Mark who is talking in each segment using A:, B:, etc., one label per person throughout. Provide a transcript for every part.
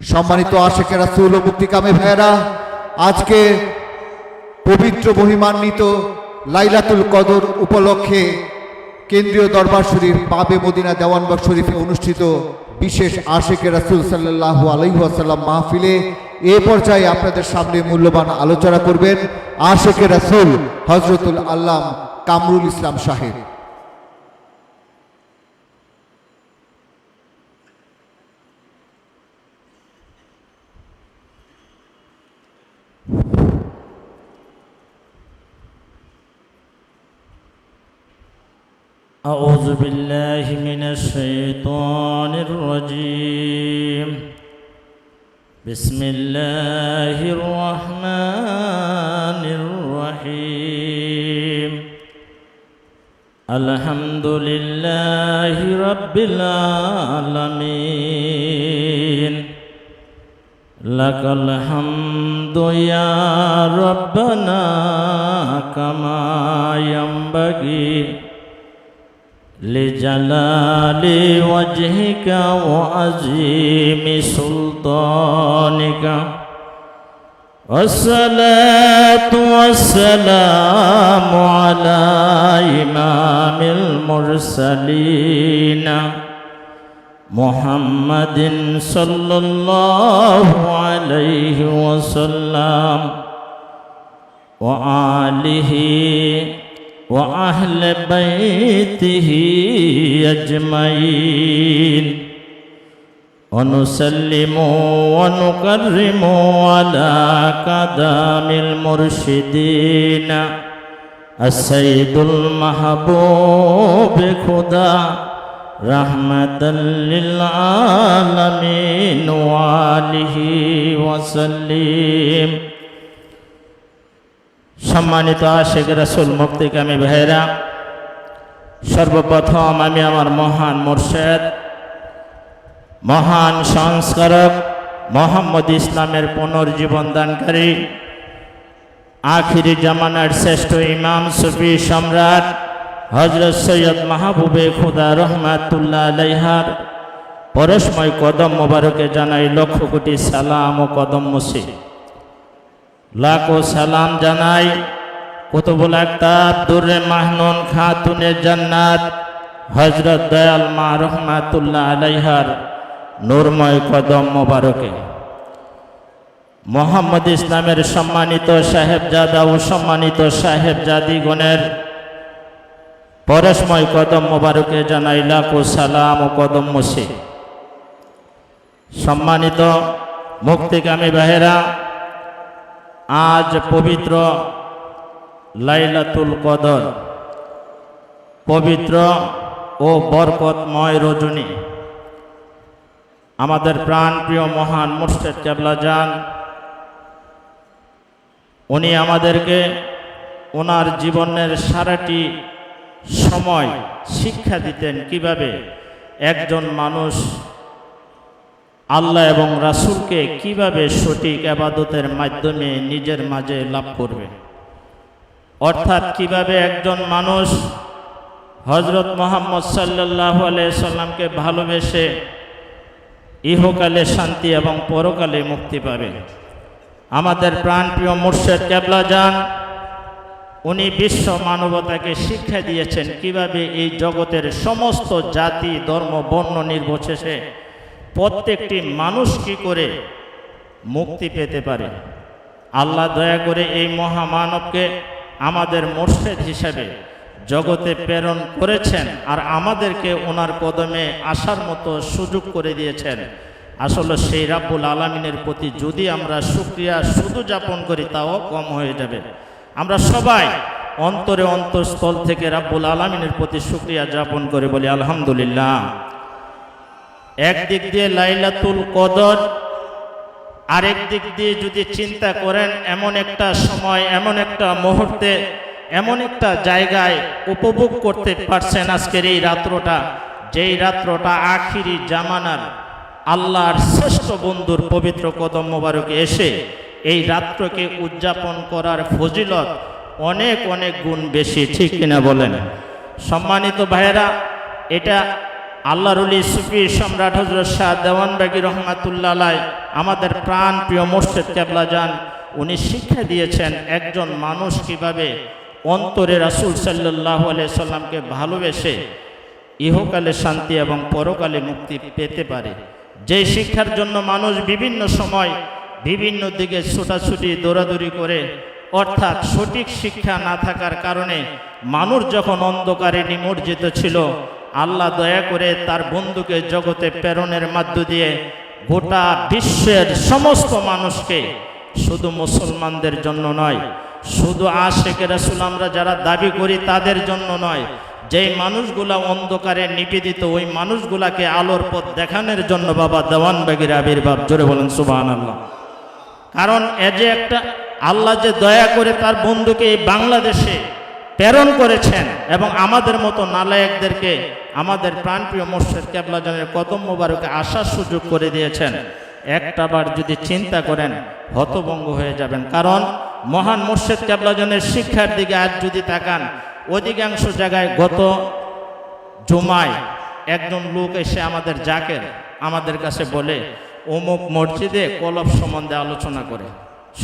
A: সম্মানিত আশিকে রাসূল ও মুক্তিকামী ভাইয়েরা, আজকে পবিত্র মহিমান্বিত লাইলাতুল কদর উপলক্ষে কেন্দ্রীয় দরবার শরীফ বাবে মদিনা দেওয়ানবাগ শরীফে অনুষ্ঠিত বিশেষ আশিকে রাসূল সাল্লাল্লাহু আলাইহি ওয়াসাল্লাম মাহফিলে এ পর্যায়ে আপনাদের সামনে মূল্যবান আলোচনা করবেন আশিকে রাসূল হযরতুল আল্লাম কামরুল ইসলাম সাহেব।
B: أعوذ بالله من الشيطان الرجيم. بسم الله الرحمن الرحيم. الحمد لله رب العالمين. لك الحمد يا ربنا كما ينبغي لجلال وجهك وعظيم سلطانك، والصلاة والسلام على إمام المرسلين محمد صلى الله عليه وسلم وآله وأهل بيته أجمعين، ونسلم ونكرم على قدام المرشدين السيد المحبوب خدا رحمة للعالمين وآله وسلم। সম্মানিত আশিক রাসূল মুক্তিকামী ভাইরা, সর্বপ্রথম আমি আমার মহান মুর্শিদ, মহান সংস্কারক মোহাম্মদ ইসলামের পুনর্জীবন দানকারী, আখিরি জামানার শ্রেষ্ঠ ইমাম সুফি সম্রাট হযরত সৈয়দ মাহবুবে খুদা রহমাতুল্লাহ আলাইহার পরশময় কদম মোবারকে জানাই লক্ষ কোটি সালাম ও কদম মুসি। লাখো সালাম জানাই কুতুবুল আকতাব দুররে মাহনুন খাতুনে জান্নাত হযরত দয়াল মা রহমাতুল্লাহ আলাইহার নূরময় কদম মোবারকে। মোহাম্মদ ইসলামের সম্মানিত সাহেবজাদা ও সম্মানিত সাহেবজাদিগণের পরশময় কদম মোবারকে জানাই লাখো সালাম ও কদম মুসি। সম্মানিত মুক্তিকামী ভাইয়েরা, আজ পবিত্র লাইলাতুল কদর, পবিত্র ও বরকতময় রজনী। আমাদের প্রাণপ্রিয় মহান মুর্শিদ কেবলা জান, উনি আমাদেরকে ওনার জীবনের সারাটি সময় শিক্ষা দিতেন কিভাবে একজন মানুষ আল্লাহ এবং রাসূলকে কিভাবে সঠিক ইবাদতের মাধ্যমে নিজের মাঝে লাভ করবে, অর্থাৎ কিভাবে একজন মানুষ হযরত মুহাম্মদ সাল্লাল্লাহু আলাইহি সাল্লামকে ভালোবেসে ইহকালে শান্তি এবং পরকালে মুক্তি পাবে। আমাদের প্রাণপ্রিয় মুর্শিদ কেবলা জান, উনি বিশ্ব মানবতাকে শিক্ষা দিয়েছেন কিভাবে এই জগতের সমস্ত জাতি ধর্ম বর্ণ নির্বিশেষে প্রত্যেকটি মানুষ কি করে মুক্তি পেতে পারে। আল্লাহ দয়া করে এই মহামানবকে আমাদের মুর্শিদ হিসাবে জগতে প্রেরণ করেছেন আর আমাদেরকে ওনার কদমে আসার মতো সুযোগ করে দিয়েছেন। আসলে সেই রাব্বুল আলামিনের প্রতি যদি আমরা শুকরিয়া শুধু যাপন করি তাও কম হয়ে যাবে। আমরা সবাই অন্তরে অন্তঃস্থল থেকে রাব্বুল আলামিনের প্রতি শুকরিয়া যাপন করে বলি আলহামদুলিল্লাহ। একদিক দিয়ে লাইলাতুল কদর, আরেক দিক দিয়ে যদি চিন্তা করেন এমন একটা সময়, এমন একটা মুহূর্তে, এমন একটা জায়গায় উপভোগ করতে পারছেন আজকের এই রাত্রটা, যেই রাত্রটা আখিরি জামানার আল্লাহর শ্রেষ্ঠ বন্ধুর পবিত্র কদম মোবারকে এসে এই রাত্রকে উদযাপন করার ফজিলত অনেক অনেক গুণ বেশি, ঠিক কিনা বলেন? সম্মানিত ভাইয়েরা, এটা আল্লাহর ওলি সুফি সম্রাট হযরত শাহ দেওয়ানবাগী রহমাতুল্লাহ আলাইহ আমাদের প্রাণ প্রিয় মুর্শিদ কেবলা যান, উনি শিক্ষা দিয়েছেন একজন মানুষ কিভাবে অন্তরে রাসূল সাল্লাল্লাহু আলাইহি সাল্লামকে ভালোবেসে ইহকালে শান্তি এবং পরকালে মুক্তি পেতে পারে। যে শিক্ষার জন্য মানুষ বিভিন্ন সময় বিভিন্ন দিকে ছোটাছুটি দৌড়াদৌড়ি করে, অর্থাৎ সঠিক শিক্ষা না থাকার কারণে মানুষ যখন অন্ধকারে নিমজ্জিত ছিল, আল্লাহ দয়া করে তার বন্ধুকে জগতে প্রেরণের মধ্য দিয়ে গোটা বিশ্বের সমস্ত মানুষকে, শুধু মুসলমানদের জন্য নয়, শুধু আশিকে রাসূল আমরা যারা দাবি করি তাদের জন্য নয়, যেই মানুষগুলা অন্ধকারে নিবেদিত ওই মানুষগুলাকে আলোর পথ দেখানোর জন্য বাবা দেওয়ানবাগীর আবির্ভাব। জোরে বলেন সুবহানাল্লাহ। কারণ এ যে একটা আল্লাহ যে দয়া করে তার বন্ধুকে এই বাংলাদেশে প্রেরণ করেছেন এবং আমাদের মতো নালায়েকদেরকে আমাদের প্রাণপ্রিয় মুর্শিদ কেবলা জানের কদম মোবারকে আসার সুযোগ করে দিয়েছেন, একটাবার যদি চিন্তা করেন হতভম্ব হয়ে যাবেন। কারণ মহান মুর্শিদ কেবলা জানের শিক্ষার দিকে আজ যদি তাকান, অধিকাংশ জায়গায় গত জুমায় একজন লোক এসে আমাদের জাকের আমাদের কাছে বলে অমুক মসজিদে কলব সম্বন্ধে আলোচনা করে।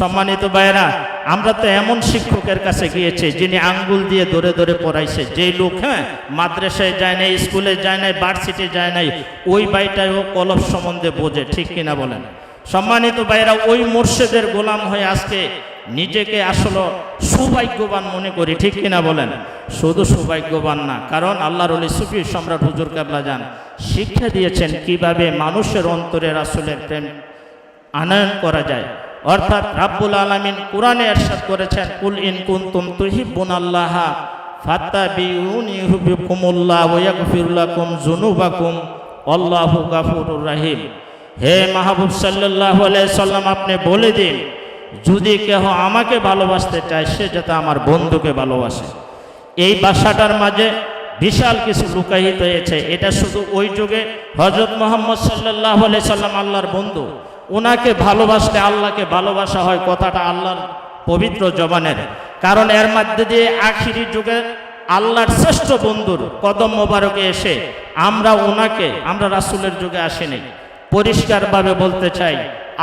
B: সম্মানিত ভাইয়েরা, আমরা তো এমন শিক্ষকের কাছে গিয়েছি যিনি আঙ্গুল দিয়ে ধরে ধরে পড়াইছে, যেই লোক মাদ্রাসায় যায় নাই, স্কুলে যায় নাই, ভার্সিটি যায় নাই, ওই ভাইটাই ও কলব সম্বন্ধে বোঝে, ঠিক কিনা বলেন? সম্মানিত ভাইয়েরা, ওই মুর্শিদের গোলাম হয়ে আজকে নিজেকে আসলে সৌভাগ্যবান মনে করি, ঠিক কিনা বলেন? শুধু সৌভাগ্যবান না, কারণ আল্লাহর ওলি সুফি সম্রাট হুজুর কেবলা যান শিক্ষা দিয়েছেন কিভাবে মানুষের অন্তরে রাসূলের প্রেম আনয়ন করা যায়। অর্থাৎ রাব্বুল আলামিন কোরআনে ইরশাদ করেছেন, কুল ইন কুনতুম তুহিব্বুনাল্লাহা ফাত্তাবিউনি ইউহিব্বুকুমুল্লাহ ওয়া ইয়াগফির লাকুম যুনুবাকুম আল্লাহু গাফুরুর রহিম। হে মাহবুব সাল্লাল্লাহু আলাইহি সাল্লাম, আপনি বলে দিন যদি কেহ আমাকে ভালোবাসতে চায় সে যাতে আমার বন্ধুকে ভালোবাসে। এই ভাষাটার মাঝে বিশাল কিছু লুকায়িত হয়েছে। এটা শুধু ওই যুগে হযরত মুহাম্মদ সাল্লাল্লাহু আলাইহি সাল্লাম আল্লাহর বন্ধু, ওনাকে ভালোবাসলে আল্লাহকে ভালোবাসা হয়, কথাটা আল্লাহর পবিত্র জবানের। কারণ এর মধ্যে দিয়ে আখিরি যুগে আল্লাহর শ্রেষ্ঠ বন্ধুর কদম মোবারকে এসে আমরা রাসূলের যুগে আসিনি। পরিষ্কারভাবে বলতে চাই,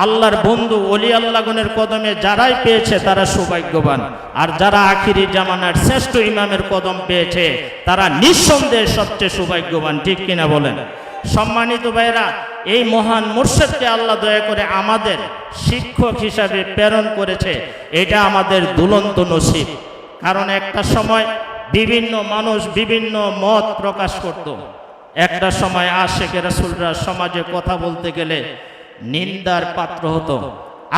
B: আল্লাহর বন্ধু ওলি আল্লাহগণের কদমে যারাই পেয়েছে তারা সৌভাগ্যবান, আর যারা আখিরি জামানার শ্রেষ্ঠ ইমামের কদম পেয়েছে তারা নিঃসন্দেহে সবচেয়ে সৌভাগ্যবান, ঠিক কিনা বলেন? সম্মানিত ভাইরা, এই মহান মুর্শিদকে আল্লাহ দয়া করে আমাদের শিক্ষক হিসাবে প্রেরণ করেছে, এটা আমাদের দুলন্ত নসিব। কারণ একটা সময় বিভিন্ন মানুষ বিভিন্ন মত প্রকাশ করত, একটা সময় আশিকে রাসূলরা সমাজে কথা বলতে গেলে নিন্দার পাত্র হতো।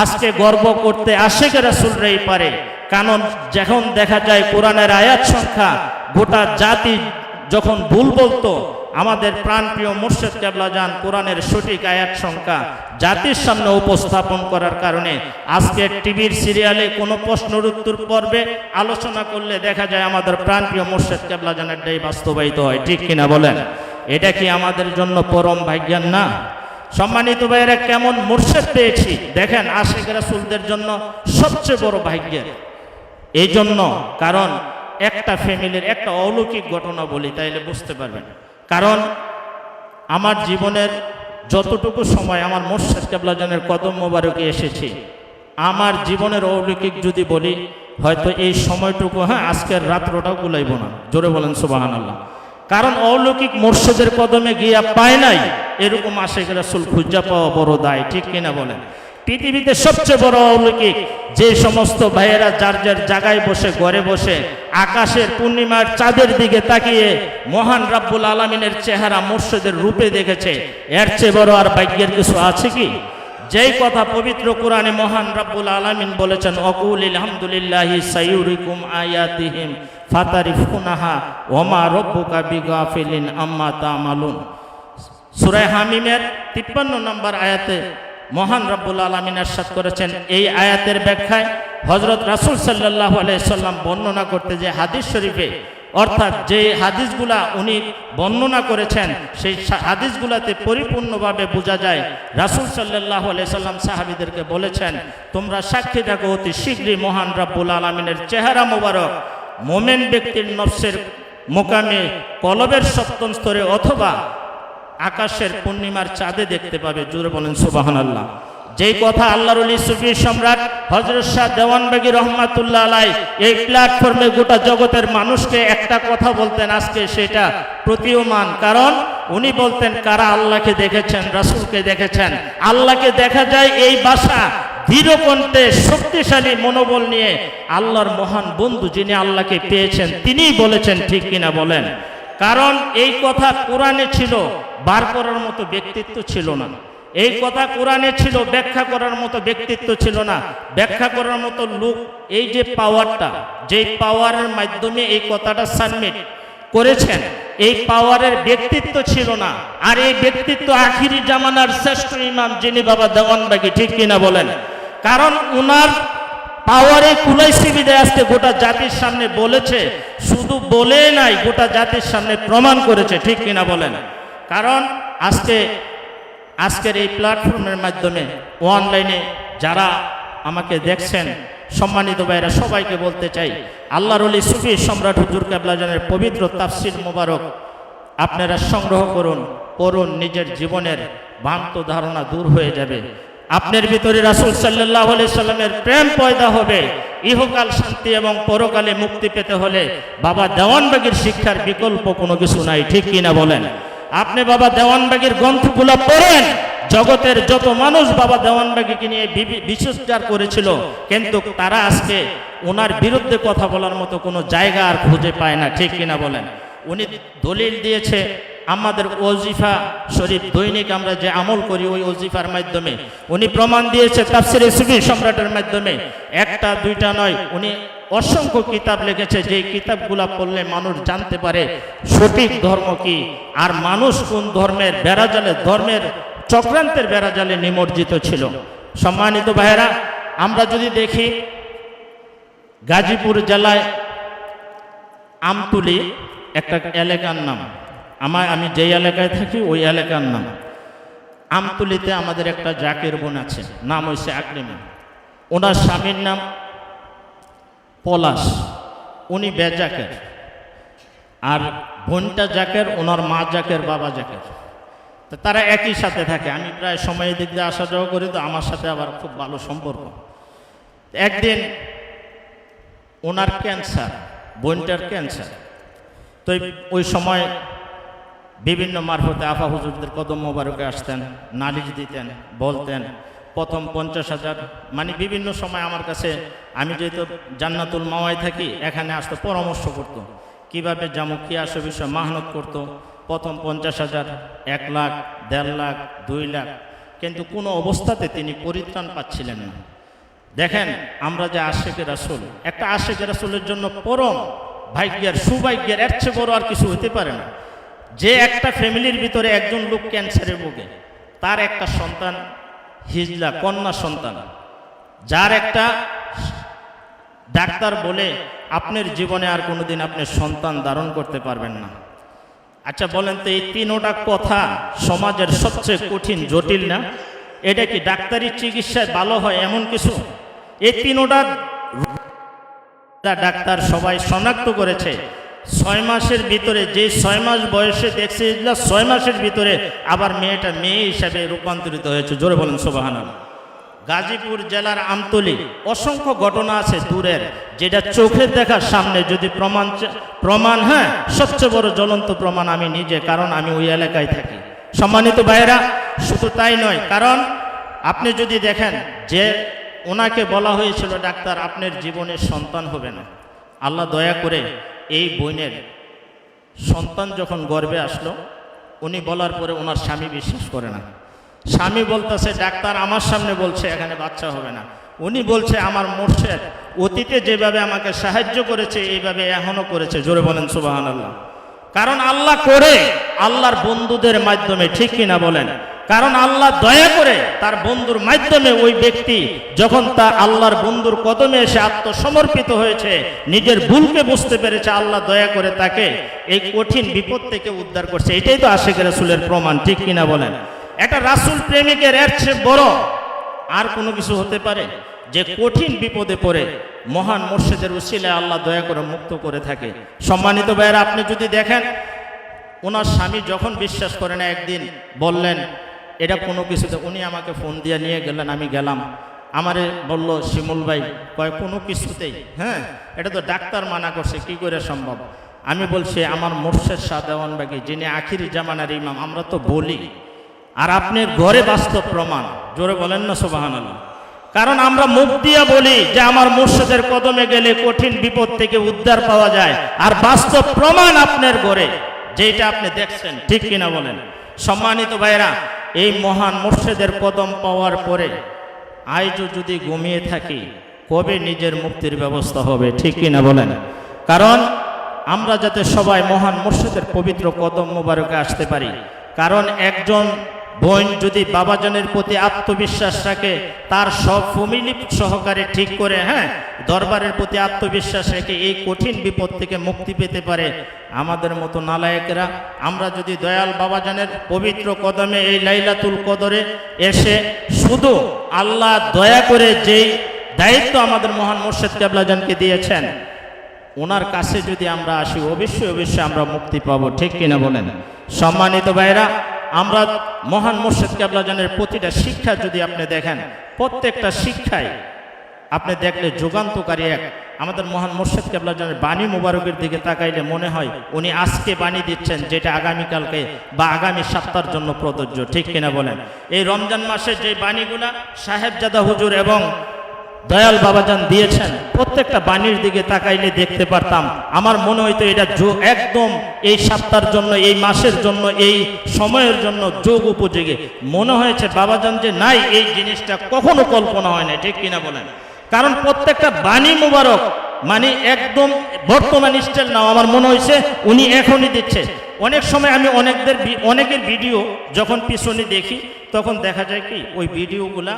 B: আজকে গর্ব করতে আশিকে রাসূলরাই পারে, কারণ যখন দেখা যায় কোরআনের আয়াত সংখ্যা গোটা জাতি যখন ভুল বলতো, আমাদের প্রাণপ্রিয় মুর্শিদ কেবলা যান কোরআনের সঠিক আয়াত সংখ্যা জাতির সামনে উপস্থাপন করার কারণে আজকে টিভির সিরিয়ালে কোনো প্রশ্নের উত্তর পর্বে আলোচনা করলে দেখা যায় আমাদের প্রাণপ্রিয় মুর্শিদ কেবলা জানেরটাই বাস্তবায়িত হয়, ঠিক কিনা বলেন? এটা কি আমাদের জন্য পরম ভাগ্যের না? সম্মানিত ভাইয়েরা, কেমন মুর্শিদ পেয়েছি দেখেন, আশিক রাসূলদের জন্য সবচেয়ে বড় ভাগ্যের। এই জন্য কারণ একটা ফ্যামিলির একটা অলৌকিক ঘটনা বলি, তাইলে বুঝতে পারবেন। কারণ আমার জীবনের যতটুকু সময় আমার মুর্শিদ কেবলা জানের কদম মোবারকে এসেছি, আমার জীবনের অলৌকিক যদি বলি, হয়তো এই সময়টুকু আজকের রাত্রটাও কুলাইব না। জোরে বলেন সুবহানাল্লাহ। কারণ অলৌকিক মুর্শিদের কদমে গিয়া পায় নাই এরকম আশিক রাসূল খুঁজা পাওয়া বড় দায়, ঠিক কিনা বলেন? পৃথিবীতে সবচেয়ে বড় অলৌকিক যে সমস্ত ভাইয়েরা যার যার জায়গায় বসে ঘরে বসে আকাশের পূর্ণিমার চাঁদের দিকে তাকিয়ে মহান রাব্বুল আলামিনের চেহারা মুর্শিদের রূপে দেখেছে, এর চেয়ে বড় আর ভাগ্যের কিছু আছে কি? যেই কথা পবিত্র কোরআনে মহান রাব্বুল আলামিন বলেছেন, অকুল আলহামদুলিল্লাহি সাইয়ুরিকুম আয়াতিহিম ফাতারিফুনাহা ওমা রব্বুকা বিগাফিলিন আম্মা তা'মালুন। সূরা হামিমের 53 নম্বর আয়াতে মহান রাব্বুল আলামিন ইরশাদ করেছেন, এই আয়াতের ব্যাখ্যায় হযরত রাসূল সাল্লাল্লাহু আলাইহি সাল্লাম বর্ণনা করতে যে হাদিস শরীফে, অর্থাৎ যে হাদিসগুলা উনি বর্ণনা করেছেন সেই হাদিসগুলাতে পরিপূর্ণভাবে বোঝা যায় রাসূল সাল্লাল্লাহু আলাইহি সাল্লাম সাহাবীদেরকে বলেছেন, তোমরা সাক্ষী থাকো অতি শীঘ্রই মহান রাব্বুল আলামিনের চেহারা মোবারক মুমিন ব্যক্তির নফসের মোকামে কলবের সপ্তম স্তরে অথবা আকাশের পূর্ণিমার চাঁদে দেখতে পাবে। জোরে বলেন সুবহানাল্লাহ। যেই কথা আল্লাহর ওলি সুফি সম্রাট হযরত শাহ দেওয়ানবাগী রহমাতুল্লাহ আলাইহি এই প্ল্যাটফর্মে গোটা জগতের মানুষকে একটা কথা বলতেন, আজকে সেটা প্রতীয়মান। কারণ উনি বলতেন, কারা আল্লাহকে দেখেছেন, রাসূলকে দেখেছেন? আল্লাহকে দেখা যায় এই ভাষা দৃঢ় কণ্ঠে শক্তিশালী মনোবল নিয়ে আল্লাহর মহান বন্ধু যিনি আল্লাহকে পেয়েছেন তিনিই বলেছেন, ঠিক কিনা বলেন? কারণ এই কথা কোরআনে ছিল, বার করার মতো ব্যক্তিত্ব ছিল না। এই কথা কোরআনে ছিল, ব্যাখ্যা করার মতো ব্যক্তিত্ব ছিল না, ব্যাখ্যা করার মতো লোক। এই যে পাওয়ারটা, যেই পাওয়ারের মাধ্যমে এই কথাটা সাবমিট করেছেন, এই পাওয়ারের ব্যক্তিত্ব ছিল না। আর এই ব্যক্তিত্ব আখিরি জামানার শ্রেষ্ঠ ইমাম যিনি বাবা দেওয়ানবাগী, ঠিক কিনা বলেন? কারণ উনার পাওয়ারে কুলাইসি বিদায় আজকে গোটা জাতির সামনে বলেছে, শুধু বলে নাই, গোটা জাতির সামনে প্রমাণ করেছে, ঠিক কিনা বলেন? কারণ আজকের এই প্ল্যাটফর্মের মাধ্যমে অনলাইনে যারা আমাকে দেখছেন, সম্মানিত ভাইরা, সবাইকে বলতে চাই, আল্লাহর ওলি সুফি সম্রাট হুজুর কেবলাজানের পবিত্র তাফসীর মোবারক আপনারা সংগ্রহ করুন, পড়ুন, নিজের জীবনের ভ্রান্ত ধারণা দূর হয়ে যাবে। আপনার ভিতরে রাসূল সাল্লাল্লাহু আলাইহি সাল্লামের প্রেম পয়দা হবে। ইহকাল শান্তি এবং পরকালে মুক্তি পেতে হলে বাবা দেওয়ানবাগীর শিক্ষার বিকল্প কোনো কিছু নাই, ঠিক কিনা বলেন? আপনি বাবা দেওয়ানবাগীর গ্রন্থগুলো পড়েন। জগতের যত মানুষ বাবা দেওয়ানবাগীকে নিয়ে বিশেষার করেছিল, কিন্তু তারা আজকে ওনার বিরুদ্ধে কথা বলার মতো কোনো জায়গা আর খুঁজে পায় না, ঠিক কিনা বলেন? উনি দলিল দিয়েছে আমাদের ওজিফা শরীফ দৈনিক আমরা যে আমল করি ওই ওজিফার মাধ্যমে। উনি প্রমাণ দিয়েছে তাফসীরে সুফি সম্রাটের মাধ্যমে। একটা দুইটা নয়, উনি অসংখ্য কিতাব লিখেছে, যে কিতাবগুলা পড়লে মানুষ জানতে পারে সঠিক ধর্ম কি, আর মানুষ কোন ধর্মের বেড়াজালে, ধর্মের চক্রান্তের বেড়াজালে নিমজ্জিত ছিল। সম্মানিত ভাইয়েরা, আমরা যদি দেখি গাজীপুর জেলায় আমতুলি একটা এলাকার নাম, আমি যেই এলাকায় থাকি ওই এলাকার নাম আমতুলিতে। আমাদের একটা জাকের বোন আছে, নাম হয়েছে আকলিমা। ওনার স্বামীর নাম পলাশ, উনি বেজাকের, আর বোনটা জাকের, ওনার মা জাকের, বাবা জাকের। তো তারা একই সাথে থাকে। আমি প্রায় সময় দিক দিয়ে আসা যাওয়া করি, তো আমার সাথে আবার খুব ভালো সম্পর্ক। একদিন ওনার ক্যান্সার, বোনটার ক্যান্সার। তো ওই সময় বিভিন্ন মারফতে আফা হুজুরদের কদম মোবারকে আসতেন, নালিশ দিতেন, বলতেন। প্রথম 50,000, মানে বিভিন্ন সময় আমার কাছে, আমি যেহেতু জান্নাতুল মাওয়ায় থাকি, এখানে আসতো, পরামর্শ করতো কিভাবে যাবো, কি আসে বিষয়, মাহনত করতো। প্রথম 50,000, 1 লাখ, 1.5 লাখ, 2 লাখ, কিন্তু কোনো অবস্থাতে তিনি পরিত্রাণ পাচ্ছিলেন না। দেখেন, আমরা যে আশিকে রাসূল, একটা আশিকে রাসূলের জন্য পরম ভাগ্যের, সৌভাগ্যের, এর চেয়ে বড় আর কিছু হতে পারে না। যে একটা ফ্যামিলির ভিতরে একজন লোক ক্যান্সারে ভোগে, তার একটা সন্তান হিজলা, কন্যা সন্তান, যার একটা ডাক্তার বলে আপনার জীবনে আর কোনোদিন আপনি সন্তান ধারণ করতে পারবেন না। আচ্ছা বলেন তো, এই তিনোটা কথা সমাজের সবচেয়ে কঠিন, জটিল না? এটা কি ডাক্তারি চিকিৎসায় ভালো হয় এমন কিছু? এই তিনোটা ডাক্তার সবাই শনাক্ত করেছে। 6 মাসের ভিতরে, যে 6 মাস বয়সে দেখছে, 6 মাসের ভিতরে আবার মেয়েটা মেয়ে হিসাবে রূপান্তরিত হয়েছে। জোরে বলেন সুবহানাল্লাহ। গাজীপুর জেলার আমতলী অসংখ্য ঘটনা আছে দূরের, যেটা চোখের দেখার সামনে যদি প্রমাণ, হ্যাঁ, সবচেয়ে বড় জ্বলন্ত প্রমাণ আমি নিজে, কারণ আমি ওই এলাকায় থাকি। সম্মানিত ভাইয়েরা, শুধু তাই নয়, কারণ আপনি যদি দেখেন যে ওনাকে বলা হয়েছিল, ডাক্তার আপনার জীবনে সন্তান হবে না। আল্লাহ দয়া করে এই বোনের সন্তান যখন গর্ভে আসলো, উনি বলার পরে ওনার স্বামী বিশ্বাস করে না। স্বামী বলতেছে, ডাক্তার আমার সামনে বলছে এখানে বাচ্চা হবে না। উনি বলছে, আমার মুর্শিদ অতীতে যেভাবে আমাকে সাহায্য করেছে এইভাবে এখনো করেছে। জোরে বলেন সুবহানাল্লাহ। কারণ আল্লাহ করে আল্লাহর বন্ধুদের মাধ্যমে, ঠিক কিনা বলেন? কারণ আল্লাহ দয়া করে তার বন্ধুর মাধ্যমে ওই ব্যক্তি যখন তা আল্লাহর বন্ধুর কদমে এসে আত্মসমর্পিত হয়েছে, নিজের ভুলকে বুঝতে পেরেছে, আল্লাহ দয়া করে তাকে এই কঠিন বিপদ থেকে উদ্ধার করছে। এটাই তো আশিক রাসূলের প্রমাণ, ঠিক কিনা বলেন? একটা রাসূল প্রেমিকের এর চেয়ে বড় আর কোনো কিছু হতে পারে? যে কঠিন বিপদে পড়ে মহান মুর্শিদের উসিলায় আল্লাহ দয়া করে মুক্ত করে থাকে। সম্মানিত ভাইয়েরা, আপনি যদি দেখেন ওনার স্বামী যখন বিশ্বাস করে না, একদিন বললেন এটা কোনো কিছুতে, উনি আমাকে ফোন দিয়ে নিয়ে গেলেন, আমি গেলাম। আমারে বলল শিমুল ভাই কয় কোনো কিছুতেই, হ্যাঁ এটা তো ডাক্তার মানা করছে, কি করে সম্ভব? আমি বলছি আমার মোর্শেদ শাহ দেওয়ানবাগী, যিনি আখিরি জামানার ইমাম, আমরা তো বলি, আর আপনার ঘরে বাস্তব প্রমাণ, জোরে বলেন না সুবহানাল্লাহ। কারণ আমরা মুখ দিয়া বলি যে আমার মুর্শিদের কদমে গেলে কঠিন বিপদ থেকে উদ্ধার পাওয়া যায়, আর বাস্তব প্রমাণ আপনার ঘরে, যেটা আপনি দেখছেন, ঠিক কিনা বলেন? সম্মানিত ভাইরা, এই মহান মুর্শিদের কদম পাওয়ার পরে আজও যদি ঘুমিয়ে থাকি, কবে নিজের মুক্তির ব্যবস্থা হবে, ঠিক কিনা বলেন? কারণ আমরা যাতে সবাই মহান মুর্শিদের পবিত্র কদম মোবারকে আসতে পারি। কারণ একজন বোন যদি বাবাজানের প্রতি আত্মবিশ্বাস রাখে, তার সব ফ্যামিলি সহকারে ঠিক করে, হ্যাঁ দরবারের প্রতি আত্মবিশ্বাস রেখে এই কঠিন বিপদ থেকে মুক্তি পেতে পারে। আমাদের মতো নালায়েকেরা আমরা যদি দয়াল বাবাজানের পবিত্র কদমে এই লাইলাতুল কদরে এসে শুধু আল্লাহ দয়া করে যেই দায়িত্ব আমাদের মহান মুর্শিদ কেবলাজানকে দিয়েছেন, ওনার কাছে যদি আমরা আসি, অবশ্যই অবশ্যই আমরা মুক্তি পাবো, ঠিক কিনা বলেন? সম্মানিত ভাইরা, আমরা মহান মুর্শিদ কেবলাজানের প্রতিটা শিক্ষা যদি আপনি দেখেন, প্রত্যেকটা শিক্ষায় আপনি দেখলে যুগান্তকারী এক। আমাদের মহান মুর্শিদ কেবলাজানের বাণী মুবারকের দিকে তাকাইলে মনে হয় উনি আজকে বাণী দিচ্ছেন, যেটা আগামীকালকে বা আগামী সপ্তাহের জন্য প্রযোজ্য, ঠিক কিনা বলেন? এই রমজান মাসে যে বাণীগুলা সাহেবজাদা হুজুর এবং দয়াল বাবাজান দিয়েছেন, প্রত্যেকটা বাণীর দিকে তাকাইলে দেখতে পারতাম, আমার মনে হইতো এটা একদম এই সপ্তাহের জন্য, এই মাসের জন্য, এই সময়ের জন্য যোগ উপযোগী মনে হয়েছে। বাবাজান যে নাই, এই জিনিসটা কখনো কল্পনা হয় না, ঠিক কিনা বলেন? কারণ প্রত্যেকটা বাণী মুবারক মানে একদম বর্তমান স্টাইল নাও, আমার মনে হয়েছে উনি এখনই দিচ্ছে। অনেক সময় আমি অনেকের ভিডিও যখন পিছনে দেখি, তখন দেখা যায় কি ওই ভিডিওগুলা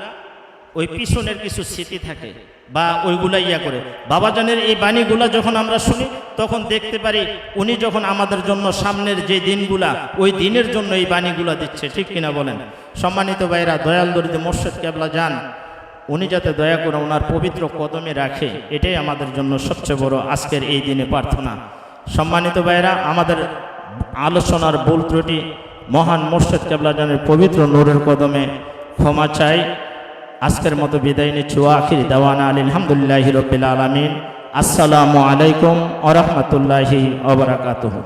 B: ওই পিছনের কিছু স্মৃতি থাকে বা ওইগুলা ইয়া করে। বাবাজানের এই বাণীগুলা যখন আমরা শুনি, তখন দেখতে পারি উনি যখন আমাদের জন্য সামনের যে দিনগুলা, ওই দিনের জন্য এই বাণীগুলা দিচ্ছে, ঠিক কিনা বলেন? সম্মানিত ভাইরা, দয়াল দরিদ্র মুর্শিদ কেবলাজান উনি যাতে দয়া করে ওনার পবিত্র কদমে রাখে, এটাই আমাদের জন্য সবচেয়ে বড় আজকের এই দিনে প্রার্থনা। সম্মানিত ভাইরা, আমাদের আলোচনার ভুল ত্রুটি মহান মুর্শিদ কেবলাজানের পবিত্র নূরের কদমে ক্ষমা চাই। আজকের মতো বিদায় নিচ্ছি। আখির দাওয়ানা আলহামদুলিল্লাহি রাব্বিল আলামিন। আসসালামু আলাইকুম ওয়া রাহমাতুল্লাহি ওয়া বারাকাতুহু।